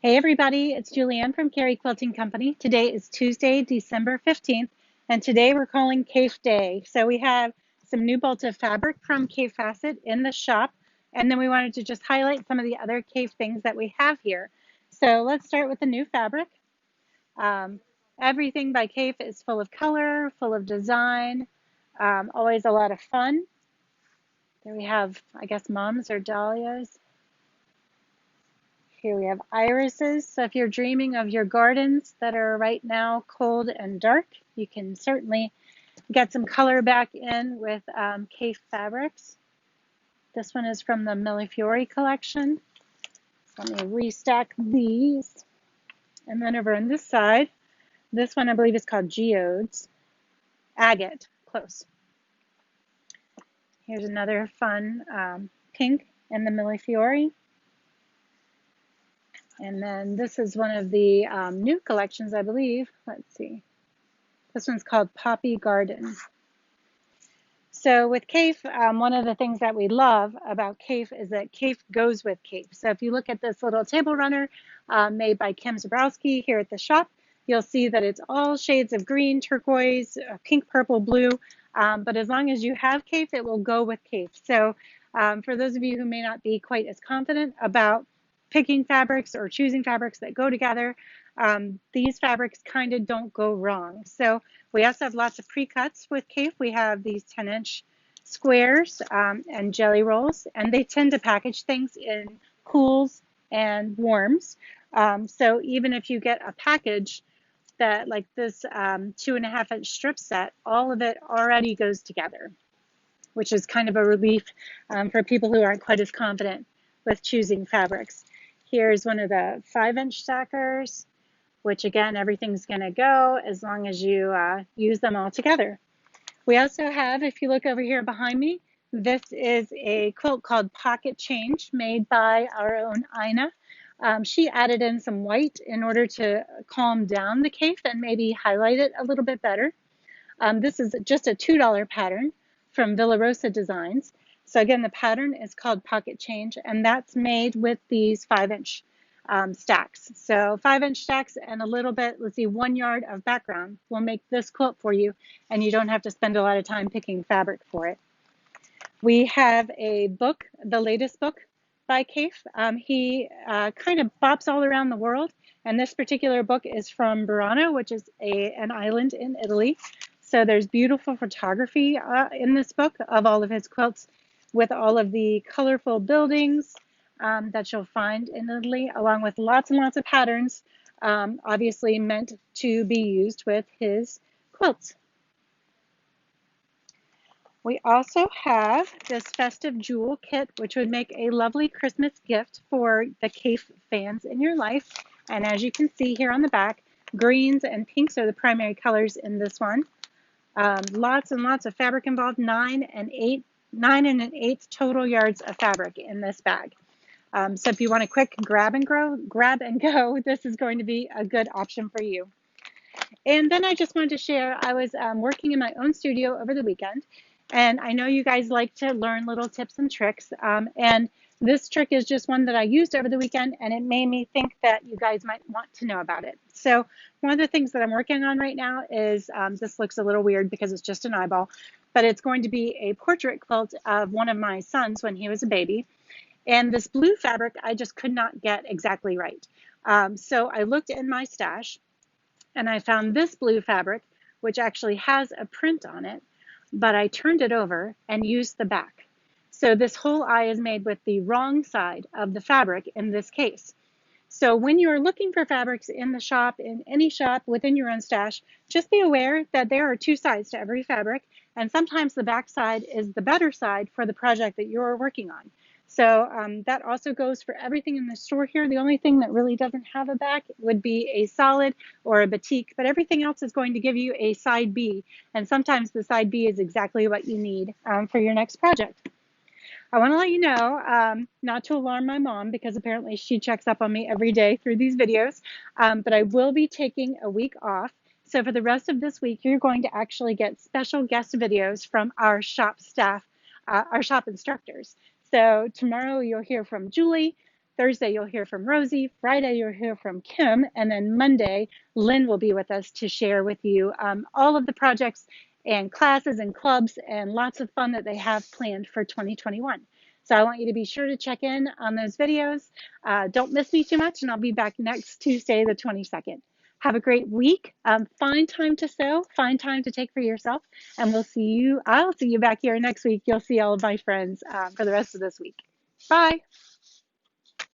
Hey everybody, it's Julianne from Cary Quilting Company. Today is Tuesday, December 15th, and today we're calling Kaffe Day. So we have some new bolts of fabric from Fassett in the shop, and then we wanted to just highlight some of the other Kaffe things that we have here. So let's start with the new fabric. Um, Everything by Kaffe is full of color, full of design, always a lot of fun. There we have, I guess, mums or dahlias. Here we have irises. So if you're dreaming of your gardens that are right now cold and dark, you can certainly get some color back in with Kaffe fabrics. This one is from the Millefiori collection. So let me restack these. And then over on this side, this one I believe is called Geodes. Agate, close. Here's another fun pink in the Millefiori. And then this is one of the new collections, I believe. Let's see. This one's called Poppy Garden. So with Kaffe, one of the things that we love about Kaffe is that Kaffe goes with Kaffe. So if you look at this little table runner made by Kim Zabrowski here at the shop, you'll see that it's all shades of green, turquoise, pink, purple, blue. But as long as you have Kaffe, it will go with Kaffe. So for those of you who may not be quite as confident about picking fabrics or choosing fabrics that go together, these fabrics kind of don't go wrong. So we also have lots of pre-cuts with Kaffe. We have these 10-inch squares and jelly rolls, and they tend to package things in cools and warms. So even if you get a package that like this 2.5-inch strip set, all of it already goes together, which is kind of a relief for people who aren't quite as confident with choosing fabrics. Here's one of the 5-inch stackers, which again, everything's going to go as long as you use them all together. We also have, if you look over here behind me, this is a quilt called Pocket Change made by our own Ina. She added in some white in order to calm down the Kaffe and maybe highlight it a little bit better. This is just a $2 pattern from Villa Rosa Designs. So again, the pattern is called Pocket Change, and that's made with these 5-inch stacks. So 5-inch stacks and a little bit, let's see, 1 yard of background will make this quilt for you, and you don't have to spend a lot of time picking fabric for it. We have a book, the latest book by Kaffe. He kind of bops all around the world, and this particular book is from Burano, which is an island in Italy. So there's beautiful photography in this book of all of his quilts with all of the colorful buildings that you'll find in Italy, along with lots and lots of patterns, obviously meant to be used with his quilts. We also have this Festive Jewel kit, which would make a lovely Christmas gift for the Kaffe fans in your life. And as you can see here on the back, greens and pinks are the primary colors in this one. Lots and lots of fabric involved, 9 and 1/8 total yards of fabric in this bag. So if you want a quick grab and go, this is going to be a good option for you. And then I just wanted to share, I was working in my own studio over the weekend, and I know you guys like to learn little tips and tricks. And this trick is just one that I used over the weekend, and it made me think that you guys might want to know about it. So one of the things that I'm working on right now is, this looks a little weird because it's just an eyeball, but it's going to be a portrait quilt of one of my sons when he was a baby. And this blue fabric, I just could not get exactly right. So I looked in my stash, and I found this blue fabric, which actually has a print on it, but I turned it over and used the back. So this whole eye is made with the wrong side of the fabric in this case. So when you're looking for fabrics in the shop, in any shop within your own stash, just be aware that there are two sides to every fabric, and sometimes the back side is the better side for the project that you're working on. So that also goes for everything in the store here. The only thing that really doesn't have a back would be a solid or a batik, but everything else is going to give you a side B, and sometimes the side B is exactly what you need for your next project. I want to let you know, not to alarm my mom because apparently she checks up on me every day through these videos, but I will be taking a week off. So for the rest of this week, you're going to actually get special guest videos from our shop staff, our shop instructors. So tomorrow you'll hear from Julie. Thursday, you'll hear from Rosie. Friday, you'll hear from Kim. And then Monday, Lynn will be with us to share with you all of the projects and classes and clubs and lots of fun that they have planned for 2021. So I want you to be sure to check in on those videos. Don't miss me too much, and I'll be back next Tuesday, the 22nd. Have a great week. Find time to sew, find time to take for yourself, and I'll see you back here next week. You'll see all of my friends for the rest of this week. Bye.